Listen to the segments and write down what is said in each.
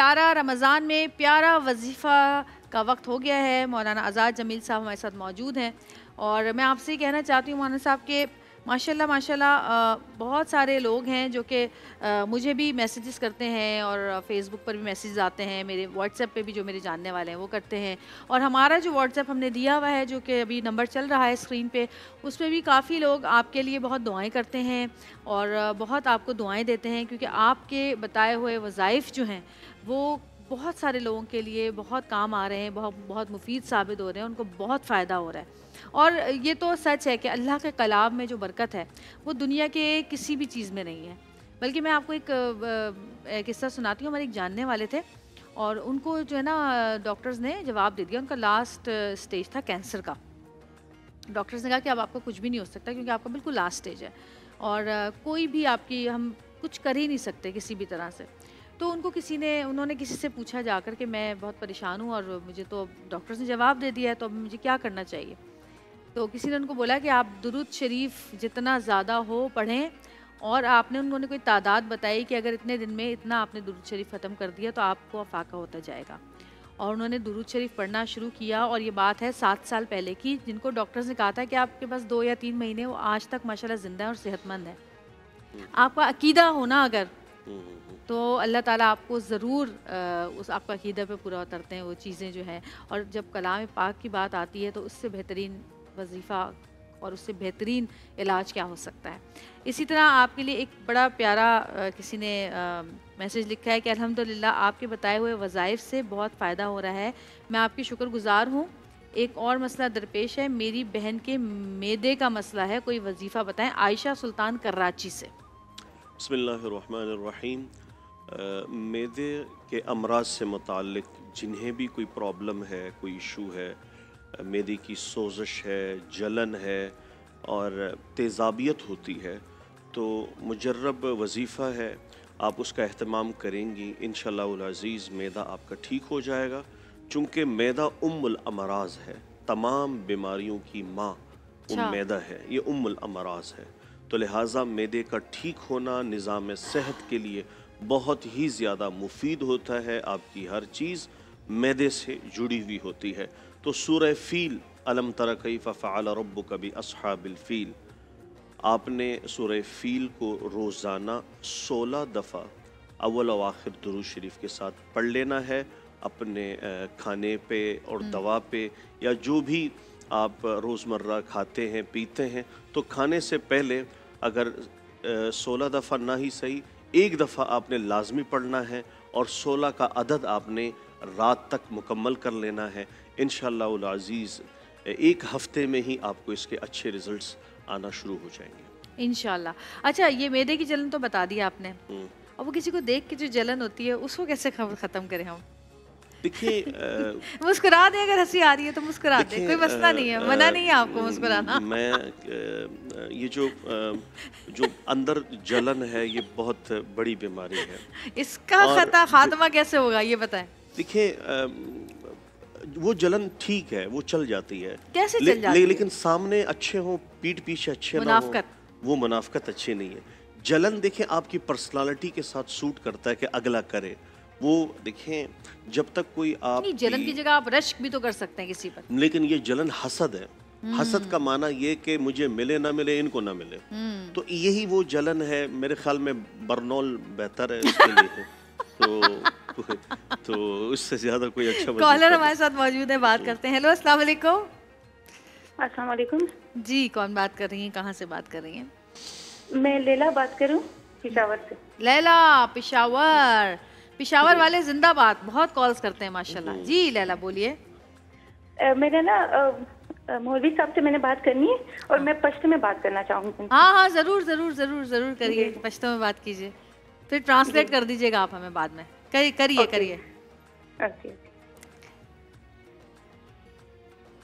प्यारा रमज़ान में प्यारा वजीफ़ा का वक्त हो गया है। मौलाना आज़ाद जमील साहब हमारे साथ मौजूद हैं और मैं आपसे ये कहना चाहती हूँ मौलाना साहब के माशाल्लाह माशाल्लाह बहुत सारे लोग हैं जो कि मुझे भी मैसेजेस करते हैं और फेसबुक पर भी मैसेज आते हैं, मेरे व्हाट्सएप पे भी जो मेरे जानने वाले हैं वो करते हैं। और हमारा जो व्हाट्सएप हमने दिया हुआ है जो कि अभी नंबर चल रहा है स्क्रीन पे, उस पर भी काफ़ी लोग आपके लिए बहुत दुआएं करते हैं और बहुत आपको दुआएं देते हैं, क्योंकि आपके बताए हुए वज़ाइफ जो हैं वो बहुत सारे लोगों के लिए बहुत काम आ रहे हैं, बहुत बहुत मुफीद साबित हो रहे हैं, उनको बहुत फ़ायदा हो रहा है। और ये तो सच है कि अल्लाह के कलाम में जो बरकत है वो दुनिया के किसी भी चीज़ में नहीं है। बल्कि मैं आपको एक किस्सा सुनाती हूँ। हमारे एक जानने वाले थे और उनको जो है ना डॉक्टर्स ने जवाब दे दिया, उनका लास्ट स्टेज था कैंसर का। डॉक्टर्स ने कहा कि अब आपका कुछ भी नहीं हो सकता क्योंकि आपका बिल्कुल लास्ट स्टेज है और कोई भी आपकी हम कुछ कर ही नहीं सकते किसी भी तरह से। तो उन्होंने किसी से पूछा जाकर कि मैं बहुत परेशान हूँ और मुझे तो डॉक्टर्स ने जवाब दे दिया है, तो अब मुझे क्या करना चाहिए। तो किसी ने उनको बोला कि आप दुरूद शरीफ जितना ज़्यादा हो पढ़ें, और उन्होंने कोई तादाद बताई कि अगर इतने दिन में इतना आपने दुरूद शरीफ ख़त्म कर दिया तो आपको अफाका होता जाएगा। और उन्होंने दुरूद शरीफ पढ़ना शुरू किया और ये बात है 7 साल पहले की, जिनको डॉक्टर्स ने कहा था कि आपके पास 2 या 3 महीने, वो आज तक माशाल्लाह ज़िंदा है और सेहतमंद है। आपका अकीदा होना अगर, तो अल्लाह ताला आपको ज़रूर उस आपका अकीदा पे पूरा उतरते हैं वो चीज़ें जो हैं। और जब कलाम पाक की बात आती है तो उससे बेहतरीन वजीफ़ा और उससे बेहतरीन इलाज क्या हो सकता है। इसी तरह आपके लिए एक बड़ा प्यारा किसी ने मैसेज लिखा है कि अल्हम्दुलिल्लाह आपके बताए हुए वज़ाइफ से बहुत फ़ायदा हो रहा है, मैं आपकी शुक्रगुज़ार हूँ। एक और मसला दरपेश है, मेरी बहन के मैदे का मसला है, कोई वजीफ़ा बताएं। आयशा सुल्तान कराची से। बिस्मिल्लाहिर्रहमानिर्रहीम। मैदे के अमराज से मुताल्लिक़ जिन्हें भी कोई प्रॉब्लम है, कोई इशू है, मैदे की सोज़श है, जलन है और तेज़ाबियत होती है, तो मुजर्रब वजीफ़ा है, आप उसका एहतमाम करेंगी, इंशाअल्लाह अज़ीज़ मैदा आपका ठीक हो जाएगा। चूँकि मैदा उम्मुल अमराज है, तमाम बीमारियों की माँ मैदा है, ये उम्मुल अमराज है। तो लिहाजा मैदे का ठीक होना निज़ाम सेहत के लिए बहुत ही ज़्यादा मुफीद होता है। आपकी हर चीज़ मैदे से जुड़ी हुई होती है। तो सूरह फ़ील, अलम तरा कैफ़ फ़अल रब्बुका बि अस्हाबिल फ़ील, आपने सूरह फ़ील को रोज़ाना 16 दफ़ा अव्वल व आखिर दुरूद शरीफ के साथ पढ़ लेना है। अपने खाने पे और दवा पे या जो भी आप रोज़मर्रा खाते हैं पीते हैं, तो खाने से पहले अगर 16 दफ़ा ना ही सही, एक दफ़ा आपने लाजमी पढ़ना है और 16 का अदद आपने रात तक मुकम्मल कर लेना है। इंशाअल्लाह अज़ीज़ एक हफ़्ते में ही आपको इसके अच्छे रिज़ल्ट्स आना शुरू हो जाएंगे इंशाअल्लाह। अच्छा, ये मैदे की जलन तो बता दिया आपने, और वो किसी को देख के जो जलन होती है उसको कैसे ख़त्म करें हम? देखिए मुस्कुरा दें, अगर हंसी आ रही है तो मुस्कुरा दें, कोई मसला नहीं है, मना नहीं है आपको मुस्कुराना। मैं ये जो अंदर जलन है ये बहुत बड़ी बीमारी है। इसका खात्मा कैसे होगा ये बताएं। देखिए वो जलन ठीक है, वो चल जाती है, कैसे चल जाती है? लेकिन सामने अच्छे हों, पीठ पीछे अच्छे ना हो, वो मुनाफकत अच्छी नहीं है। जलन देखिए आपकी पर्सनालिटी के साथ सूट करता है कि अगला करे। वो देखें, जब तक कोई आप नहीं, जलन की जगह आप रश्क भी तो कर सकते हैं किसी पर, लेकिन ये जलन हसद है। हसद का माना ये कि मुझे मिले ना मिले, इनको ना मिले, तो यही वो जलन है। मेरे ख्याल में बर्नौल बेहतर है उसके लिए। तो उससे ज्यादा कोई अच्छा कॉलर हमारे साथ मौजूद है, बात करते हैं। हेलो, अस्सलाम वालेकुम। अस्सलाम वालेकुम जी, कौन बात कर रही हैं, कहाँ से बात कर रही हैं? मैं लैला बात करूं, पेशावर से। लैला, पेशावर वाले जिंदाबाद, बहुत कॉल्स करते हैं माशाल्लाह। जी लैला बोलिए। मेरा ना मौलवी साहब से मैंने बात करनी है और मैं पश्तो में बात करना चाहूँगी। हाँ, जरूर जरूर जरूर जरूर करिए, पश्तो में बात कीजिए, फिर ट्रांसलेट कर दीजिएगा आप हमें बाद में। करिए।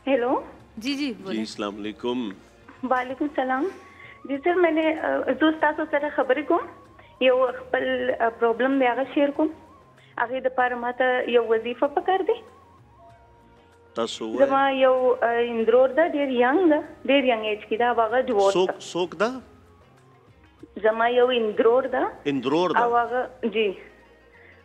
हेलो जी बोलिए। अस्सलाम वालेकुम। वालेकुम सलाम। जी सर, मैंने दोस्तासो सर खबर को यो खपल प्रॉब्लम में आगे शेयर को आगे द पार माता यो वजीफा पकड़ दी जमा यो इंद्रोर दा देर यंग एज की दा वागा डिवोर्स सोक दा जमा यो इंद्रोर दा आवागा जी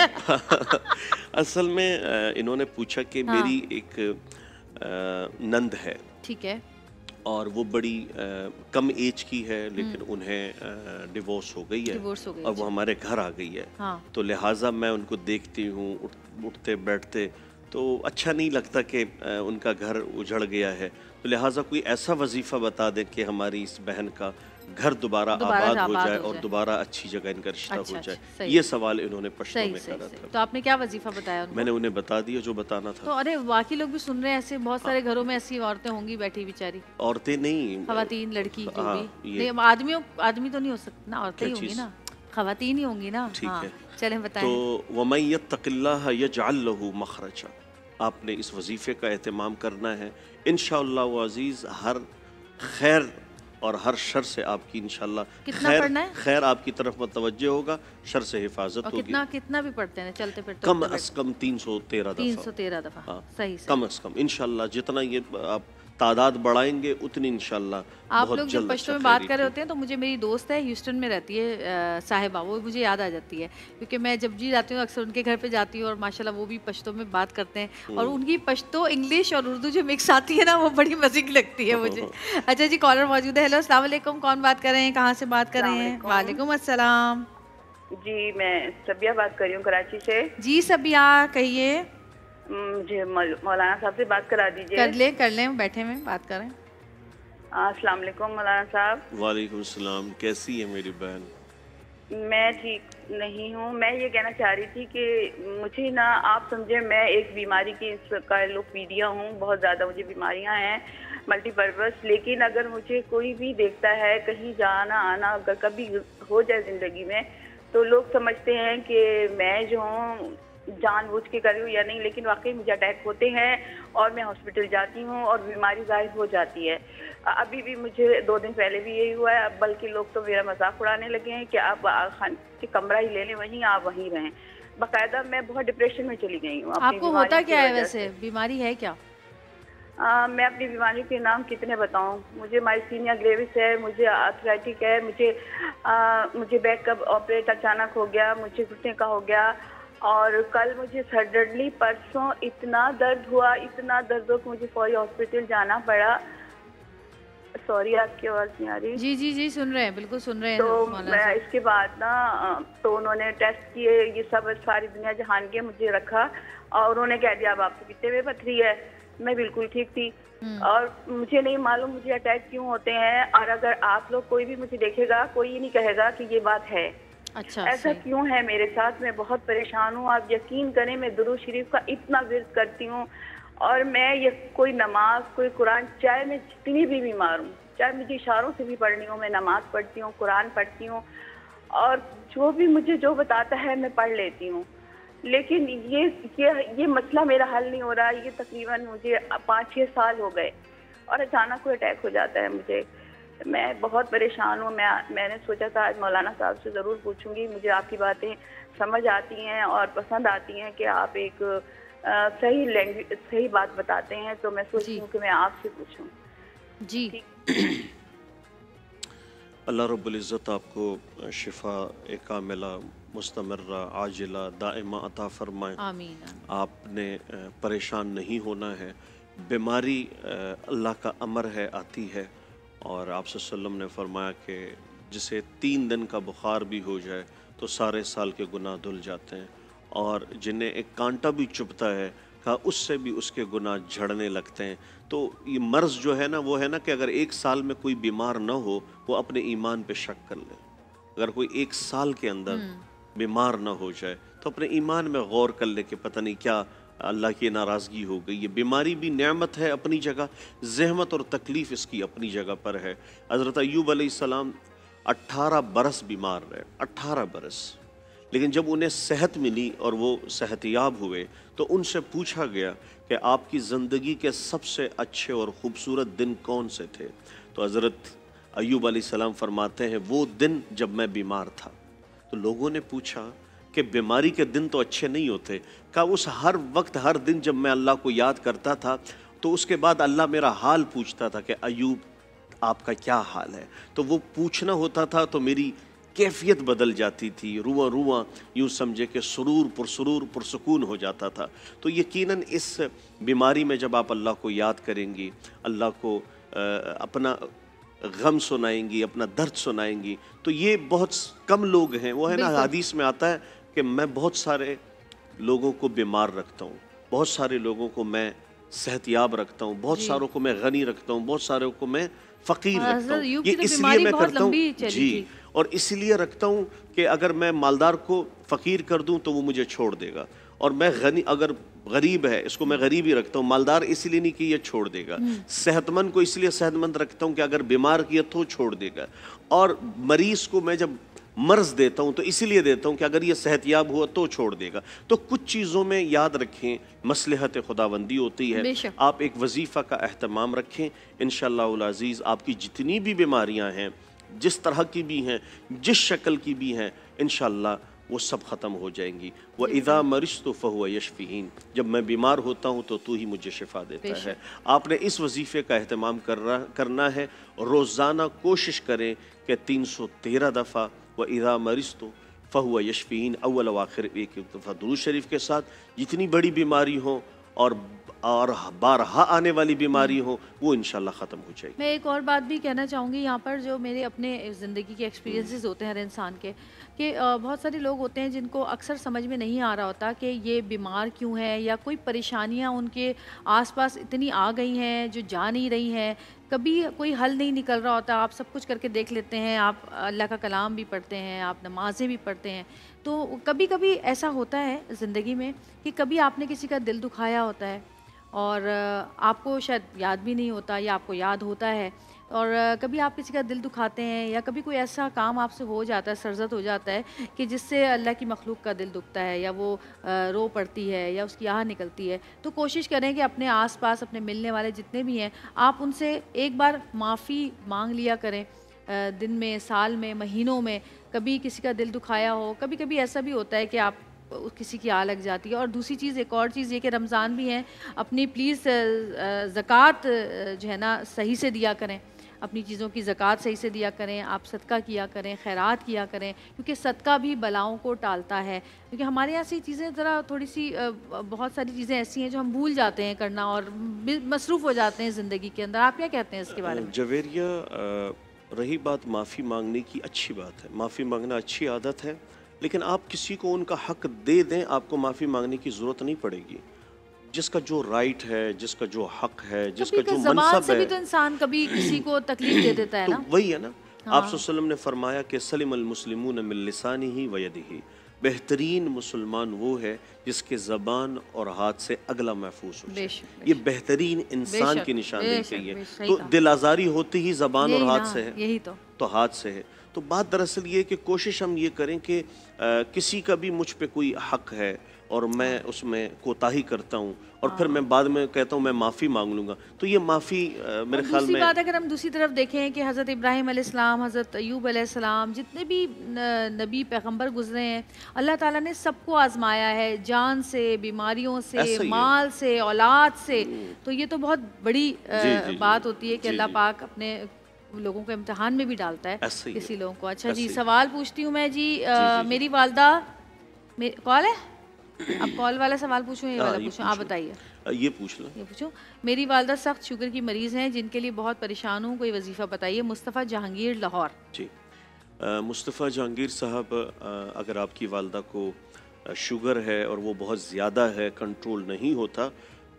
हैं. असल में इन्होंने पूछा कि मेरी एक नंद है, ठीक है, और वो बड़ी कम एज की है लेकिन उन्हें डिवोर्स हो गई है और वो हमारे घर आ गई है. तो लिहाजा मैं उनको देखती हूँ उठते बैठते तो अच्छा नहीं लगता कि उनका घर उजड़ गया है. तो लिहाजा कोई ऐसा वजीफ़ा बता दें कि हमारी इस बहन का घर दोबारा आबाद हो जाए और दोबारा अच्छी जगह इनका रिश्ता हो जाए. ये सवाल इन्होंने पश्तो में करा था. तो आपने क्या वजीफा बताया उनको? मैंने उन्हें बता दिया जो बताना था. तो अरे बाकी लोग भी सुन रहे हैं, ऐसे बहुत सारे घरों में ऐसी औरतें होंगी बैठी बेचारी. औरतें नहीं, खवातीन, लड़की जो भी. आदमी तो नहीं हो सकता ना, औरतें ही होंगी ना, खवातीन ही होंगी ना. ठीक है, चलें बताएं. तो वमन यत्तक़िल्लाह यजअल लहू मखरजा. आपने इस वजीफे का एहतमाम करना है. इंशाअल्लाह अज़ीज़ हर खैर और हर शर से आपकी इंशाअल्लाह खैर आपकी तरफ मुतवज्जे होगा, शर से हिफाजत होगी. कितना भी पढ़ते हैं चलते फिरते? कम अज कम 313 दफ़ा. हाँ, सही कम अज कम इंशाअल्लाह जितना ये आप तादाद बढ़ाएंगे उतनी इंशाअल्लाह. आप लोग जब पश्तो में बात कर रहे होते हैं तो मुझे मेरी दोस्त है ह्यूस्टन में रहती है साहिबा, वो मुझे याद आ जाती है क्योंकि मैं जब जी जाती हूँ अक्सर उनके घर पे जाती हूँ और माशाल्लाह वो भी पश्तो में बात करते हैं और उनकी पश्तो इंग्लिश और उर्दू जो मिक्स आती है ना वो बड़ी मज़े की लगती है मुझे. अच्छा जी, कॉलर मौजूद है. हेलो, अस्सलाम वालेकुम, कौन बात कर रहे हैं, कहाँ से बात कर रहे हैं? वालेकुम अस्सलाम जी, मैं सबिया बात कर रही हूँ कराची से. जी सबिया, कहिए. मुझे मौलाना साहब से बात करा दीजिए. कर लें, बैठे में बात करें. अस्सलाम वालेकुम मौलाना साहब. वालेकुम सलाम. कैसी है मेरी बहन? मैं ठीक नहीं हूँ. मैं ये कहना चाह रही थी कि मुझे ना आप समझे मैं एक बीमारी की इसका लोपीडिया हूँ. बहुत ज़्यादा मुझे बीमारियाँ हैं मल्टीपर्पज़. लेकिन अगर मुझे कोई भी देखता है कहीं जाना आना अगर कभी हो जाए ज़िंदगी में तो लोग समझते हैं कि मैं जो हूँ जानबूझ के कर रही हूँ या नहीं, लेकिन वाकई मुझे अटैक होते हैं और मैं हॉस्पिटल जाती हूँ और बीमारी ज़ाहिर हो जाती है. अभी भी मुझे 2 दिन पहले भी यही हुआ है. अब बल्कि लोग तो मेरा मजाक उड़ाने लगे हैं कि आप खान के कमरा ही ले लें, वहीं आप वहीं रहें. बाकायदा मैं बहुत डिप्रेशन में चली गई हूँ. आपको होता क्या है वैसे, बीमारी है क्या? मैं अपनी बीमारी के नाम कितने बताऊं. मुझे माइसीनिया ग्रेविस है, मुझे आर्थराइटिक है, मुझे बैक का ऑपरेट अचानक हो गया, मुझे घुटने का हो गया और कल मुझे सडनली परसों इतना दर्द हुआ कि मुझे फौरी हॉस्पिटल जाना पड़ा. सॉरी आपकी आवाज़ नहीं आ रही. जी सुन रहे हैं, बिल्कुल सुन रहे हैं. तो मैं इसके बाद ना तो उन्होंने टेस्ट किए, ये सब सारी दुनिया जहान के मुझे रखा और उन्होंने कह दिया अब आपके पित्ते में पथरी है. मैं बिल्कुल ठीक थी और मुझे नहीं मालूम मुझे अटैक क्यों होते हैं. और अगर आप लोग कोई भी मुझे देखेगा कोई ये नहीं कहेगा कि ये बात है. अच्छा, ऐसा क्यों है मेरे साथ? मैं बहुत परेशान हूँ. आप यकीन करें मैं दुरूद शरीफ का इतना विर्द करती हूँ और मैं ये कोई नमाज कोई कुरान, चाहे मैं जितनी भी बीमार हूँ, चाहे मुझे इशारों से भी पढ़नी हो, मैं नमाज पढ़ती हूँ, कुरान पढ़ती हूँ और जो भी मुझे जो बताता है मैं पढ़ लेती हूँ. लेकिन ये मसला मेरा हल नहीं हो रहा. ये तकरीबन मुझे 5-6 साल हो गए और अचानक कोई अटैक हो जाता है मुझे. मैं बहुत परेशान हूँ. मैंने सोचा था आज मौलाना साहब से ज़रूर पूछूंगी. मुझे आपकी बातें समझ आती हैं और पसंद आती हैं कि आप एक सही बात बताते हैं. तो मैं सोचती हूँ कि मैं आपसे पूछूं. जी, अल्लाह रब्बुल इज़्ज़त आपको शिफा कामिला मुस्तमर्रा आजिला दाइमा अता फरमाए. आमीन. आपने परेशान नहीं होना है. बीमारी अल्लाह का अमर है, आती है और आप सल्लल्लाहु अलैहि वसल्लम ने फरमाया कि जिसे 3 दिन का बुखार भी हो जाए तो सारे साल के गुनाह धुल जाते हैं, और जिन्हें एक कांटा भी चुभता है कहा उससे भी उसके गुनाह झड़ने लगते हैं। तो ये मर्ज़ जो है ना, वो है ना कि अगर 1 साल में कोई बीमार ना हो, वो अपने ईमान पे शक कर ले। अगर कोई 1 साल के अंदर बीमार ना हो जाए तो अपने ईमान में गौर कर ले कि पता नहीं क्या अल्लाह की नाराज़गी हो गई। ये बीमारी भी नेमत है अपनी जगह, ज़हमत और तकलीफ़ इसकी अपनी जगह पर है। हज़रत अय्यूब अलैहिस्सलाम 18 बरस बीमार रहे, 18 बरस, लेकिन जब उन्हें सेहत मिली और वो सेहतयाब हुए तो उनसे पूछा गया कि आपकी ज़िंदगी के सबसे अच्छे और ख़ूबसूरत दिन कौन से थे? तो हज़रत अय्यूब अलैहिस्सलाम फरमाते हैं वो दिन जब मैं बीमार था। तो लोगों ने पूछा कि बीमारी के दिन तो अच्छे नहीं होते। कहा उस हर वक्त हर दिन जब मैं अल्लाह को याद करता था तो उसके बाद अल्लाह मेरा हाल पूछता था कि अय्यूब आपका क्या हाल है। तो वो पूछना होता था तो मेरी कैफियत बदल जाती थी, रुआं रुआं यूँ समझे कि सुरूर पुरसुकून हो जाता था। तो यकीनन इस बीमारी में जब आप अल्लाह को याद करेंगी, अल्लाह को अपना गम सुनाएंगी, अपना दर्द सुनाएंगी, तो ये बहुत कम लोग हैं। वो है ना, हदीस में आता है कि मैं बहुत सारे लोगों को बीमार रखता हूँ, बहुत सारे लोगों को मैं सेहतयाब रखता हूँ, बहुत सारों को मैं गनी रखता हूँ, बहुत सारों को मैं फ़कीर रखता हूँ। ये इसलिए मैं करता हूँ जी, और इसलिए रखता हूँ कि अगर मैं मालदार को फ़कीर कर दूँ तो वो मुझे छोड़ देगा, और मैं गनी अगर गरीब है इसको मैं गरीब ही रखता हूँ। मालदार इसलिए नहीं कि ये छोड़ देगा, सेहतमंद को इसलिए सेहतमंद रखता हूँ कि अगर बीमार किया तो छोड़ देगा, और मरीज़ को मैं जब मर्ज़ देता हूँ तो इसीलिए देता हूँ कि अगर ये सेहतयाब हुआ तो छोड़ देगा। तो कुछ चीज़ों में याद रखें मसलहत खुदाबंदी होती है। आप एक वजीफ़ा का एहतमाम रखें, इंशाअल्लाहुल अज़ीज़ आपकी जितनी भी बीमारियाँ हैं, जिस तरह की भी हैं, जिस शक्ल की भी हैं, इंशाअल्लाह वो सब ख़त्म हो जाएंगी। व इज़ा मरिज़्तु फ़हुव यशफ़ीन, जब मैं बीमार होता हूँ तो तू ही मुझे शिफा देता है। आपने इस वजीफ़े का एहतमाम करना है। रोज़ाना कोशिश करें कि 313 दफ़ा व इज़ा मरिज़्तु फ़हुव यशफ़ीन अव्वल व आखिर एक दफ़ा दुरूद शरीफ के साथ, जितनी बड़ी बीमारी हो और बारहा आने वाली बीमारी हो वो इंशाल्लाह ख़त्म हो जाएगी। मैं एक और बात भी कहना चाहूँगी यहाँ पर, जो मेरे अपने ज़िंदगी के एक्सपीरियंसेस होते हैं हर इंसान के, कि बहुत सारे लोग होते हैं जिनको अक्सर समझ में नहीं आ रहा होता कि ये बीमार क्यों है, या कोई परेशानियाँ उनके आसपास इतनी आ गई हैं जो जा नहीं रही हैं, कभी कोई हल नहीं निकल रहा होता। आप सब कुछ करके देख लेते हैं, आप अल्लाह का कलाम भी पढ़ते हैं, आप नमाज़ें भी पढ़ते हैं, तो कभी कभी ऐसा होता है ज़िंदगी में कि कभी आपने किसी का दिल दुखाया होता है और आपको शायद याद भी नहीं होता, या आपको याद होता है, और कभी आप किसी का दिल दुखाते हैं, या कभी कोई ऐसा काम आपसे हो जाता है, सरजद हो जाता है कि जिससे अल्लाह की मखलूक का दिल दुखता है, या वो रो पड़ती है, या उसकी आह निकलती है। तो कोशिश करें कि अपने आसपास अपने मिलने वाले जितने भी हैं, आप उनसे एक बार माफ़ी मांग लिया करें, दिन में, साल में, महीनों में। कभी किसी का दिल दुखाया हो, कभी कभी ऐसा भी होता है कि आप किसी की आह लग जाती है। और दूसरी चीज़, एक और चीज़ ये कि रमज़ान भी है, अपनी प्लीज़ ज़कात जो है ना सही से दिया करें, अपनी चीज़ों की ज़कात सही से दिया करें, आप सदका किया करें, खैरात किया करें, क्योंकि सदका भी बलाओं को टालता है। क्योंकि हमारे यहाँ से चीज़ें ज़रा थोड़ी सी बहुत सारी चीज़ें ऐसी हैं जो हम भूल जाते हैं करना, और मसरूफ़ हो जाते हैं ज़िंदगी के अंदर। आप क्या कहते हैं इसके बारे में? जवेरिया, रही बात माफ़ी मांगने की, अच्छी बात है, माफ़ी मांगना अच्छी आदत है, लेकिन आप किसी को उनका हक दे दें, आपको माफ़ी मांगने की ज़रूरत नहीं पड़ेगी। जिसका जो राइट है, जिसका जो हक है, जिसका जो मनसब है, भी तो इंसान कभी किसी को तकलीफ दे देता है तो ना। वही है ना। हाँ। आप सल्लल्लाहु ने फरमाया कि सलिमल मुस्लिमून मिन लिसानिही व यदिही, बेहतरीन मुसलमान वो है जिसके ज़बान और हाथ से अगला महफूज हो जाए। ये बेहतरीन इंसान की निशानी कही है। तो दिल आज़ारी होती ही ज़बान और हाथ से है, यही तो हाथ से है। तो बात दरअसल ये कि कोशिश हम ये करें कि किसी का भी मुझ पे कोई हक है और मैं उसमें कोताही करता हूँ और फिर मैं बाद में कहता हूँ मैं माफ़ी मांग लूँगा, तो ये माफ़ी मेरे ख्याल में। बात अगर हम दूसरी तरफ देखें कि हज़रत इब्राहीम अलैहिस्सलाम, हज़रत अय्यूब अलैहिस्सलाम, जितने भी नबी पैगंबर गुजरे हैं, अल्लाह ताला ने सबको आजमाया है, जान से, बीमारियों से, माल से, औलाद से। तो ये तो बहुत बड़ी बात होती है कि अल्लाह पाक अपने लोगों को इम्तिहान में भी डालता है किसी लोगों को। अच्छा जी, सवाल पूछती हूँ मैं जी। मेरी वालदा, कॉल है? अब कॉल वाला सवाल पूछूं ये हाँ, वाला ये पूछूं? आप पूछो। बताइए। ये पूछ लो। ये पूछूं? मेरी वालदा सख्त शुगर की मरीज़ हैं जिनके लिए बहुत परेशान हूँ, कोई वजीफ़ा बताइए। मुस्तफ़ा जहांगीर, लाहौर। जी, मुस्तफ़ा जहांगीर साहब, अगर आपकी वालदा को शुगर है और वो बहुत ज़्यादा है, कंट्रोल नहीं होता,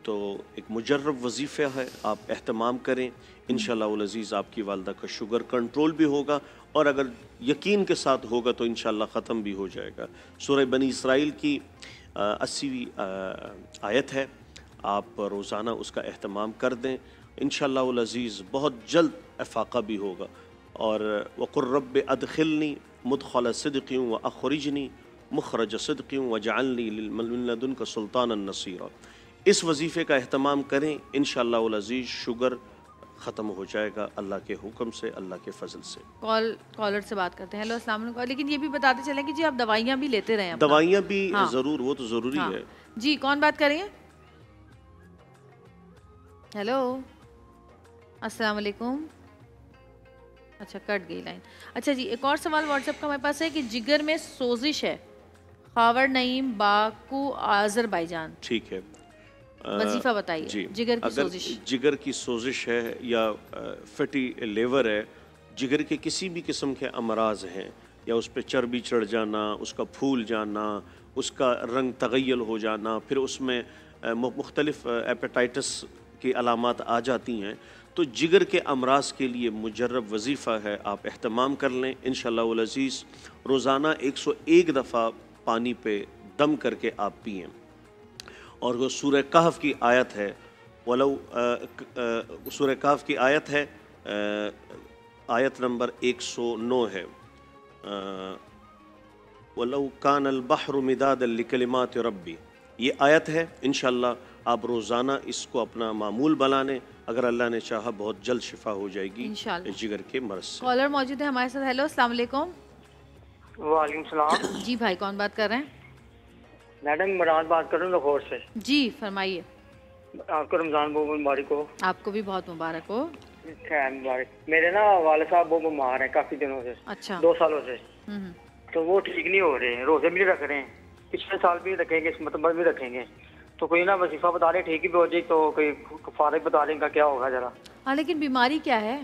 तो एक मुजर्रब वजीफ़ा है, आप एहतमाम करें। इंशाअल्लाह उल अज़ीज़ आपकी वालदा का शुगर कंट्रोल भी होगा, और अगर यकीन के साथ होगा तो इंशाअल्लाह ख़त्म भी हो जाएगा। सूरह बनी इसराइल की 80वीं आयत है, आप रोज़ाना उसका एहतमाम कर दें। इंशाअल्लाह उल अज़ीज़ बहुत जल्द इफ़ाक़ा भी होगा। और वक़ुर रब्बि अदखिलनी मुदखल सिद्क़ी व अख़रिजनी मुखरज सिद्क़ी वजअलनी मिन लदुनका सुल्तानन नसीरा। इस वजीफ़े का एहतमाम करें, इंशाअल्लाह उल अज़ीज़ शुगर ख़त्म हो जाएगा अल्लाह के हुक्म से, अल्लाह के फ़ज़ल से। कॉलर से बात करते हैं। हेलो, अस्सलाम वालेकुम। लेकिन ये भी बताते चलें कि जी आप दवाइयाँ भी लेते रहें अपना। दवाइयाँ भी हाँ। ज़रूर, वो तो ज़रूरी हाँ। है। जी, कौन बात कर रही हैं? हेलो, अस्सलाम वालेकुम। अच्छा, कट गई लाइन। अच्छा जी, एक और सवाल व्हाट्सएप का हमारे पास है कि जिगर में सोजिश है, खावर नईम, बाकू, आज़रबाईजान। ठीक है। वजीफ़ा बताइए। जी, जिगर की अगर सोजिश। जिगर की सोजिश है या फैटी लेवर है, जिगर के किसी भी किस्म के अमराज हैं, या उस पर चर्बी चढ़ जाना, उसका फूल जाना, उसका रंग तगैयल हो जाना, फिर उसमें मुख्तलिफ एपेटाइटिस की अलामात आ जाती हैं, तो जिगर के अमराज के लिए मुजर्रब वजीफ़ा है, आप एहतमाम कर लें। इंशाअल्लाह उल अज़ीज़ रोज़ाना 101 दफ़ा पानी पे दम करके आप पिएँ। और वो सूरह कहफ की आयत है, वलौ सूरह कहफ की आयत है, आयत नंबर 109 है, वलौ कानल बहरु मिदादन लिकलिमात रब्बी। ये आयत है। इंशाअल्लाह आप रोज़ाना इसको अपना मामूल बना लें, अगर अल्लाह ने चाहा बहुत जल्द शिफा हो जाएगी इंशाअल्लाह। जिगर के मर्ज से। कॉलर मौजूद है हमारे साथ। हेलो, अस्सलाम वालेकुम। वालेकुम सलाम। जी भाई, कौन बात कर रहे हैं? मैडम मुराद बात कर रहा हूँ लाहौर से। जी फरमाइए। आपको रमज़ान बहुत मुबारक हो। आपको भी बहुत मुबारक हो। खैर मुबारक। मेरे ना वाले साहब बहुत बीमार हैं काफ़ी दिनों से। अच्छा। 2 सालों से। हम्म। तो वो ठीक नहीं हो रहे हैं, रोज़े भी नहीं रख रहे हैं, पिछले साल भी रखेंगे, इस मतलब भी रखेंगे। तो कोई ना वजीफा बता रहे ठीक ही भी हो जाए, तो कोई फारिग बता रहे इनका क्या होगा जरा। हाँ, लेकिन बीमारी क्या है?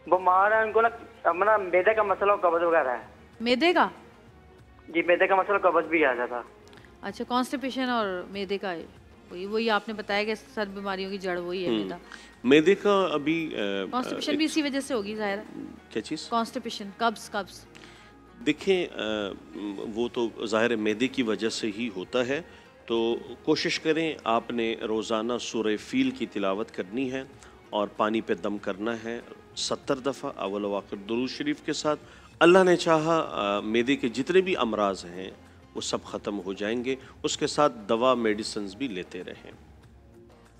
बीमार है उनको ना, अपना मैदे का मसला, कब्ज वगैरह है। मैदे का? जी, मैदे का मसला, कब्ज भी आ जाता। अच्छा, कॉन्स्टिपेशन और मैदे का है। वही आपने बताया कि सब बीमारियों की जड़ वही है मैदा। मैदे का अभी कॉन्स्टिपेशन भी इसी वजह से होगी ज़ाहिर है। क्या चीज़? कॉन्स्टिपेशन, कब्ज। देखें, वो तो ज़ाहिर है मैदे की वजह से ही होता है। तो कोशिश करें, आपने रोज़ाना सूरह फ़ील की तिलावत करनी है और पानी पे दम करना है 70 दफ़ा अव्वल व आखिर दुरूद शरीफ के साथ। अल्लाह ने चाहा मैदे के जितने भी अमराज हैं वो सब ख़त्म हो जाएंगे। उसके साथ दवा मेडिसिन भी लेते रहें।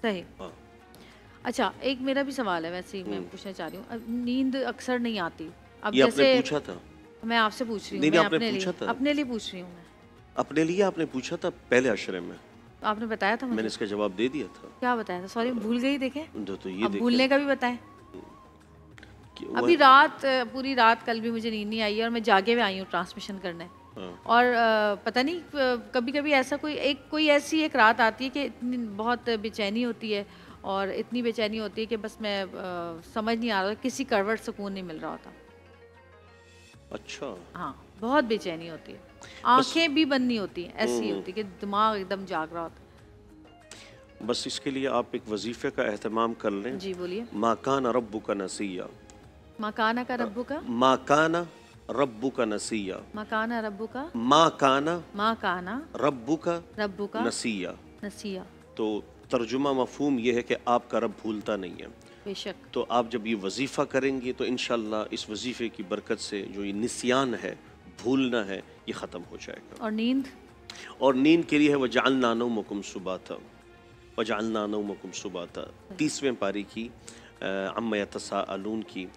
सही। हाँ। अच्छा, एक मेरा भी सवाल है, वैसे ही मैं पूछना चाह रही हूँ। नींद अक्सर नहीं आती। अब ये जैसे आपने पूछा था? मैं आपसे पूछ रही हूँ। नहीं, मैं आपने अपने पूछा लिए था। अपने लिए पूछ रही हूँ मैं। अपने लिए आपने पूछा था पहले अशरे में। आपने बताया था मुझे। मैंने इसका जवाब दे दिया था। क्या बताया था? सॉरी, भूल गई। देखें, तो ये अब भूलने का भी बताएं। कि अभी रात, पूरी रात कल भी मुझे नींद नहीं आई है और मैं जागे हुए आई हूँ ट्रांसमिशन करने। और पता नहीं, कभी कभी ऐसा कोई ऐसी एक रात आती है कि इतनी बहुत बेचैनी होती है, और इतनी बेचैनी होती है कि बस मैं समझ नहीं आ रहा, किसी करवट सुकून नहीं मिल रहा होता। अच्छा। हाँ, बहुत बेचैनी होती है, आंखें भी बंद नहीं होती, ऐसी होती कि दिमाग एकदम जाग रहा होता। बस इसके लिए आप एक वजीफे का एहतमाम कर लें। जी बोलिए। माकाना रब्बुका नसिया। मकाना का रब्बू का? माकाना रब्बुका नसिया। मकाना रब्बू का? माकाना मकाना रब्बुका का नसिया। नसिया। तो तर्जुमा मफहूम ये है कि आपका रब भूलता नहीं है। बेशक। तो आप जब ये वजीफ़ा करेंगे तो इंशाअल्लाह इस वजीफ़े की बरकत से जो ये निस्यान है, भूलना है, ये ख़त्म हो जाएगा। और नींद? और नींद के लिए है वजअलना नौमकुम सुबाता, वजअलना नौमकुम सुबाता। 30वें पारी की अम्मा यतसाअलून की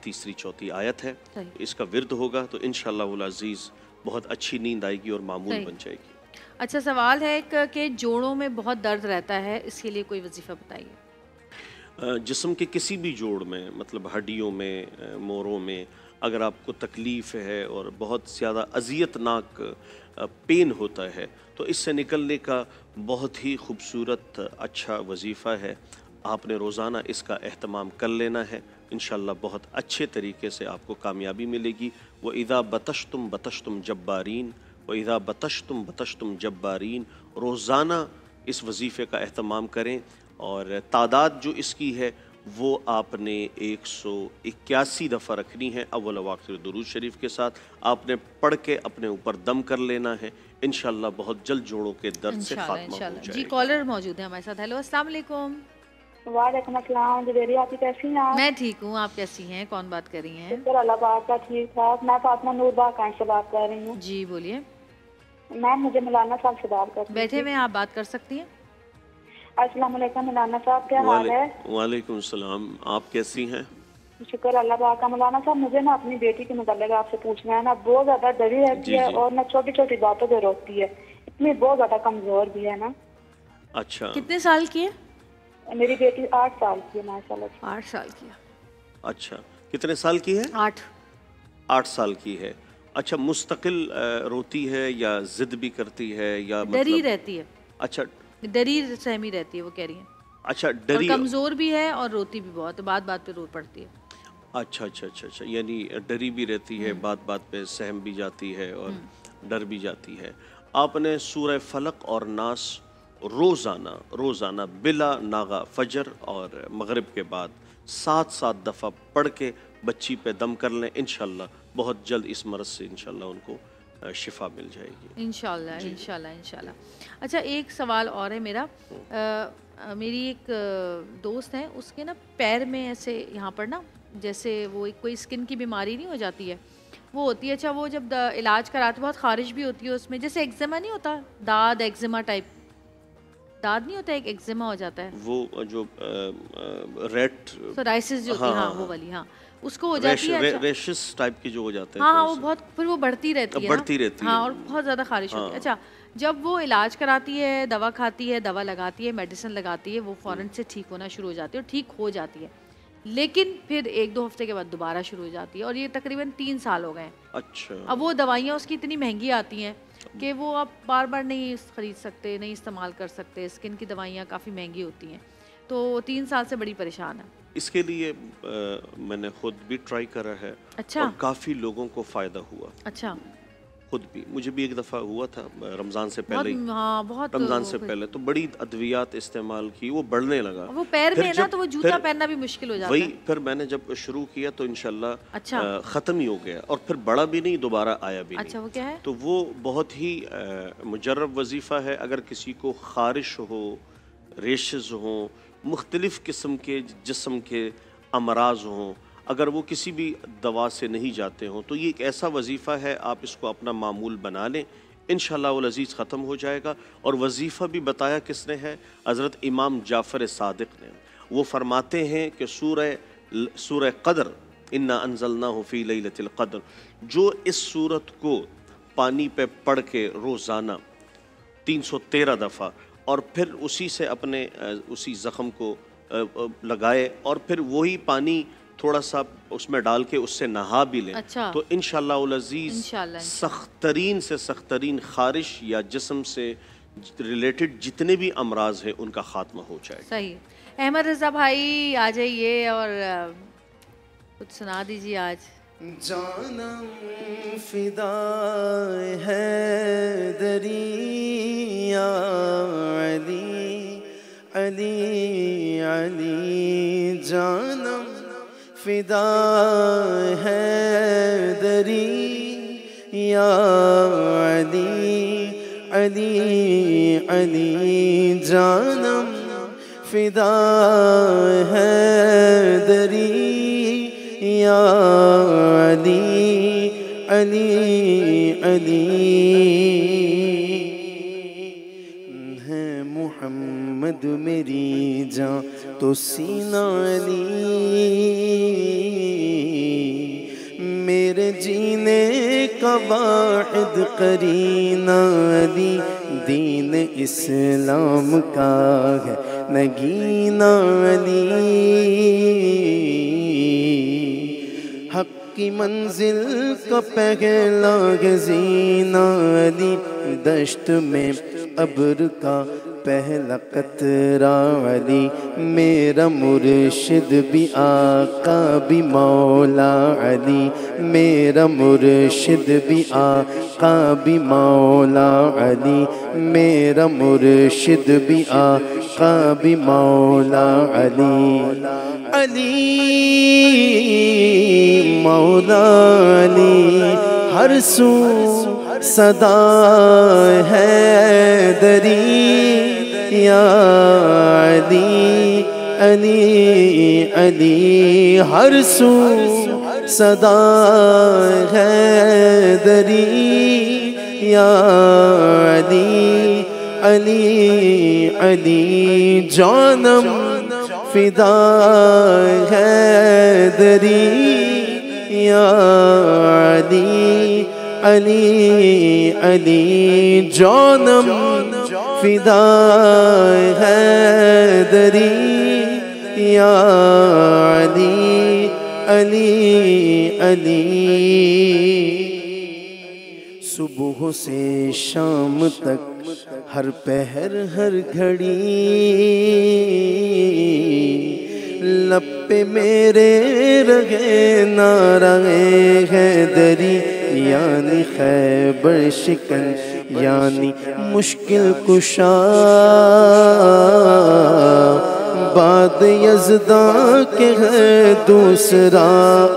तीसरी चौथी आयत है। इसका विर्द होगा तो इंशाअल्लाह उल अज़ीज़ बहुत अच्छी नींद आएगी और मामूल बन जाएगी। अच्छा, सवाल है कि जोड़ों में बहुत दर्द रहता है, इसके लिए कोई वजीफ़ा बताइए। जिस्म के किसी भी जोड़ में, मतलब हड्डियों में, मोरों में, अगर आपको तकलीफ़ है और बहुत ज़्यादा अज़ियतनाक पेन होता है, तो इससे निकलने का बहुत ही खूबसूरत अच्छा वजीफ़ा है। आपने रोज़ाना इसका एहतमाम कर लेना है, इंशाअल्लाह बहुत अच्छे तरीके से आपको कामयाबी मिलेगी। व इज़ा बतश्तुम जब्बारीन, व इज़ा बतश्तुम जब्बारीन। रोज़ाना इस वजीफ़े का एहतमाम करें और तादाद जो इसकी है वो आपने 181 दफ़ा रखनी है। अव्वल व आखिर दुरूद शरीफ के साथ आपने पढ़ के अपने ऊपर दम कर लेना है। इंशाअल्लाह बहुत जल्द जोड़ों के दर्द से खात्मा हो जाएगा। जी, कॉलर मौजूद है हमारे साथ। हेलो, अस्सलाम वालेकुम। वालेकुम अस्सलाम। जुबेरी, आप कैसी हैं? मैं ठीक हूँ, आप कैसी हैं? कौन बात कर रही हैं? शुक्र अल्लाह पाक का, ठीक ठाक। मैं फातिमा नूरबाग कांच से बात कर रही हूँ। जी बोलिए। मैम, मुझे मौलाना साहब से बात करनी बैठे थी। हुए आप बात कर सकती हैं। अस्सलाम वालेकुम मौलाना साहब, क्या हाल है? वालेकुम सलाम, आप कैसी हैं? शुक्र अल्लाह पाक का। मौलाना साहब, मुझे ना अपनी बेटी के मुताल्लिक़ आपसे पूछना है ना, बहुत ज्यादा डरी रहती है और ना छोटी छोटी बातों पे रोकती है, इतनी बहुत ज्यादा कमजोर भी है ना। अच्छा, कितने साल की है? मेरी बेटी 8 साल की है माशाल्लाह। 8 साल की है। अच्छा, कितने साल की है? 8 साल की है। अच्छा, मुस्तकिल रोती है या जिद भी करती है या डरी मतलब? रहती है। अच्छा, डरी सहमी रहती है, वो कह रही है। अच्छा और डरी। कमजोर भी है और रोती भी बहुत है, बात बात पे रो पड़ती है। अच्छा अच्छा अच्छा अच्छा, यानी डरी भी रहती है, बात बात पे सहम भी जाती है और डर भी जाती है। आपने सूरह फलक और नास रोज़ाना बिला नागा फजर और मगरिब के बाद 7 दफ़ा पढ़ के बच्ची पे दम कर लें। इंशाल्लाह बहुत जल्द इस मर्ज़ से इंशाल्लाह उनको शिफा मिल जाएगी इंशाल्लाह इंशाल्लाह इंशाल्लाह। अच्छा, एक सवाल और है मेरा। मेरी एक दोस्त है, उसके ना पैर में ऐसे यहाँ पर ना, जैसे वो एक कोई स्किन की बीमारी नहीं हो जाती है, वो होती है। अच्छा, वो जब इलाज कराते बहुत खारिश भी होती है उसमें, जैसे एक्जिमा नहीं होता, दाद एक्जिमा टाइप दाद नहीं होता, एक एक्जिमा हो जाता है, वो जो रेड सोराइसिस जो होती है, हाँ वो वाली, हाँ उसको हो जाती है। अच्छा, रेशेस टाइप की जो हो जाते हैं, हाँ वो बहुत, फिर वो बढ़ती रहती है, बढ़ती रहती है, हाँ, और बहुत ज़्यादा खारिश होती है। अच्छा, जब वो इलाज कराती है, दवा खाती है, दवा लगाती है, मेडिसिन लगाती है, वो फ़ौरन से ठीक होना शुरू हो जाती है और ठीक हो जाती है, लेकिन फिर 1-2 हफ्ते के बाद दोबारा शुरू हो जाती है, और ये तकरीबन 3 साल हो गए। अच्छा, अब वो दवाइयाँ उसकी इतनी महंगी आती हैं कि वो आप बार बार नहीं ख़रीद सकते, नहीं इस्तेमाल कर सकते। स्किन की दवाइयाँ काफ़ी महंगी होती हैं, तो 3 साल से बड़ी परेशान है। इसके लिए मैंने खुद भी ट्राई करा है। अच्छा, और काफ़ी लोगों को फ़ायदा हुआ। अच्छा, खुद भी, मुझे भी एक दफ़ा हुआ था रमज़ान से पहले ही। हाँ बहुत, रमज़ान से पहले तो बड़ी अद्वियात इस्तेमाल की, वो बढ़ने लगा। वो पैर में ना, तो वो जूता पहनना भी मुश्किल हो जाता वही है। फिर मैंने जब शुरू किया तो इंशाल्लाह अच्छा, ख़त्म ही हो गया, और फिर बड़ा भी नहीं, दोबारा आया भी अच्छा, नहीं। वो क्या है? तो वो बहुत ही मुजर्रब वजीफ़ा है। अगर किसी को ख़ारिश हो, रेशेस हों, मुख्तलिफ़ किस्म के जिस्म के अमराज हों, अगर वो किसी भी दवा से नहीं जाते हों, तो ये एक ऐसा वजीफ़ा है, आप इसको अपना मामूल बना लें, इंशाअल्लाह वल अज़ीज़ ख़त्म हो जाएगा। और वजीफ़ा भी बताया किसने है? हज़रत इमाम जाफ़र सादिक़ ने। वो फरमाते हैं कि सूरह क़द्र, इन्ना अंज़लनाहु फ़ी लैलतिल क़द्र, जो इस सूरत को पानी पे पढ़ के रोज़ाना 313 दफ़ा, और फिर उसी से अपने उसी ज़ख़म को लगाए, और फिर वही पानी थोड़ा सा उसमें डाल के उससे नहा भी लें। अच्छा, तो इंशाअल्लाह उल अज़ीज़ सख्तरीन से सख्तरीन ख़ारिश या जिस्म से रिलेटेड जितने भी अमराज हैं उनका ख़ात्मा हो जाए। सही। अहमद रज़ा भाई आ जाइए और कुछ सुना दीजिए आज। जानम फिदाए है दरिया अली अली अली, जानम फिदाए है दरिया अली अली अली, जानम फिदाए है दरिया अली अली अली, है मुहम्मद मेरी जान तो सीना अली, मेरे जीने का वाहिद करीना अली, दीन इस्लाम का है नगीना अली, हक की मंजिल का पहला गजीना अली, दश्त में अब्र का पहला कतरा अली, मेरा मुर्शिद भी आका भी मौला अली, मेरा मुर्शिद भी आका भी मौला अली, मेरा मुर्शिद भी आका भी मौला अली। अली मौला अली हर सू सदा है दरी, या अली अली अली हर सू सदा है दरी, या अली अली अली जानम फिदा है दरी, या अली अली अली जानम फिदा है दरी, या अली अली अली। सुबह से शाम तक हर पहर हर घड़ी लब पे मेरे रगे नाराए हैदरी, यानी खैबर शिकन यानी मुश्किल कुशा, बाद यज़दा के है दूसरा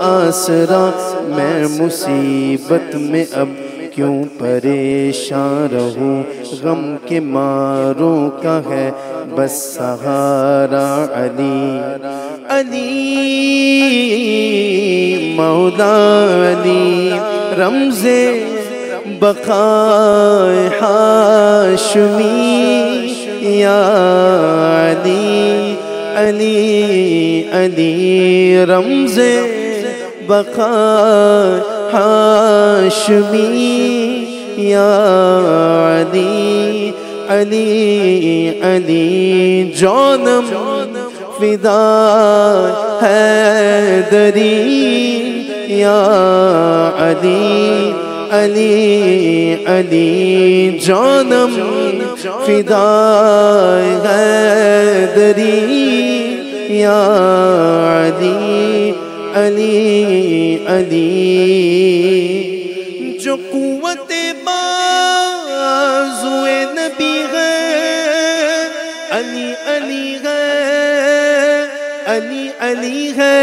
आसरा, मैं मुसीबत में अब क्यों परेशान रहूं, गम के मारों का है बस सहारा अली। अली मौला अली रमज़े बक़ाए हाशमी, या अली अली अली रमज़े बक़ाए हाशमी, या अली अली अली जानम फिदा है दरी, या अली अली अली जानम फिदा है दरी, या अली अली अली। जो कुव्वते बाज़ुए नबी है अली अली है, अली अली है,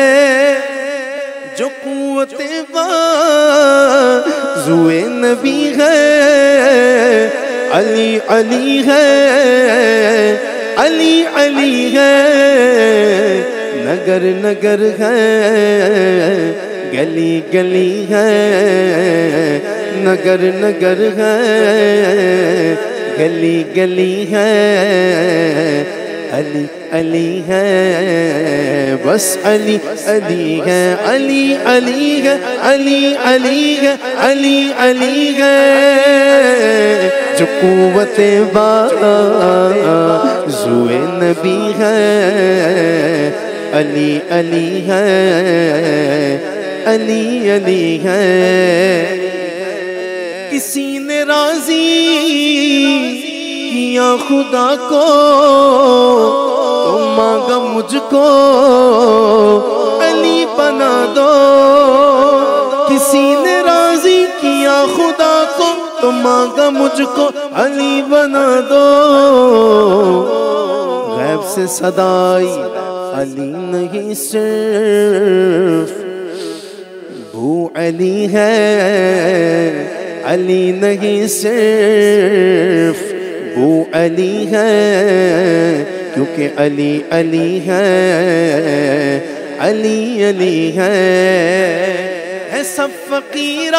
जो कुव्वते बाज़ुए नबी है अली अली है, अली अली है, नगर नगर है गली गली है, नगर नगर है गली गली है, अली अली है बस अली अली है, अली अली है, अली अली है, अली अली है, जो कुव्वते बाज़ुए नबी है अली अली है, अली अली है। किसी ने राजी किया खुदा को तो मांगा मुझको अली बना दो, किसी ने राजी किया खुदा को तो मांगा मुझको अली बना दो, गैब से सदाई अली नहीं सिर्फ वो अली है, अली नहीं सिर्फ वो अली है, क्योंकि अली अली है, अली अली है सब फकीर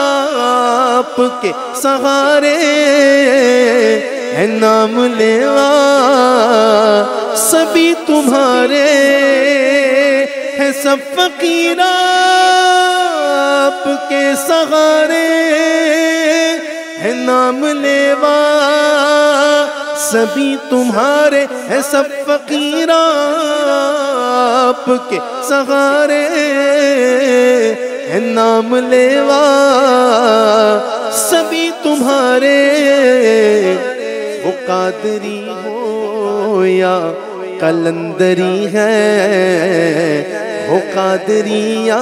आपके सहारे है, नाम लेवा सभी तुम्हारे है, सब फकीर आपके सहारे है, नाम लेवा सभी तुम्हारे है, सब फकीर आपके सहारे है नाम लेवा सभी तुम्हारे। वो कादरी हो या कलंदरी है, हो कादरिया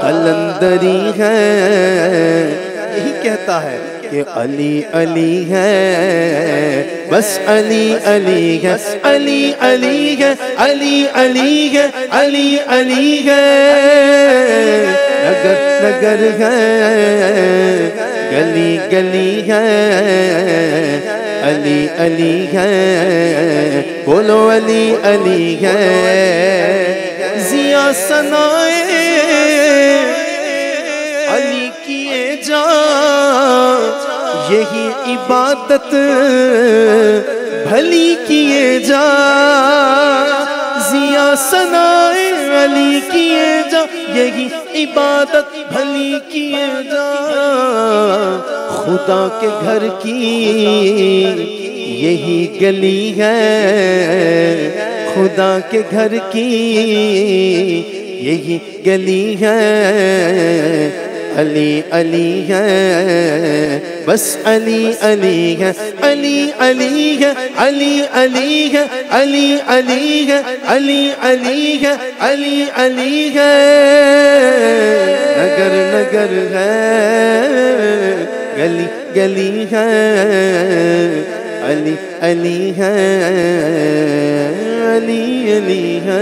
कलंदरी है। यही कहता है कि अली अली है, बस अली अली है, अली अली है, अली अली है, अली अली है। नगर नगर है, गली गली है, अली अली है, बोलो अली अली है। जिया सनाए अली किए जा, यही इबादत भली किए जा। जिया सनाए अली किए जा, यही इबादत भली किए जा। खुदा के घर की यही गली है, खुदा के घर की यही गली है। अली अली है, बस अली अली है, अली अली है, अली अली है, अली अली है, अली अली है, अली अली है। नगर नगर है, गली गली है, अली अली है, अली अली है।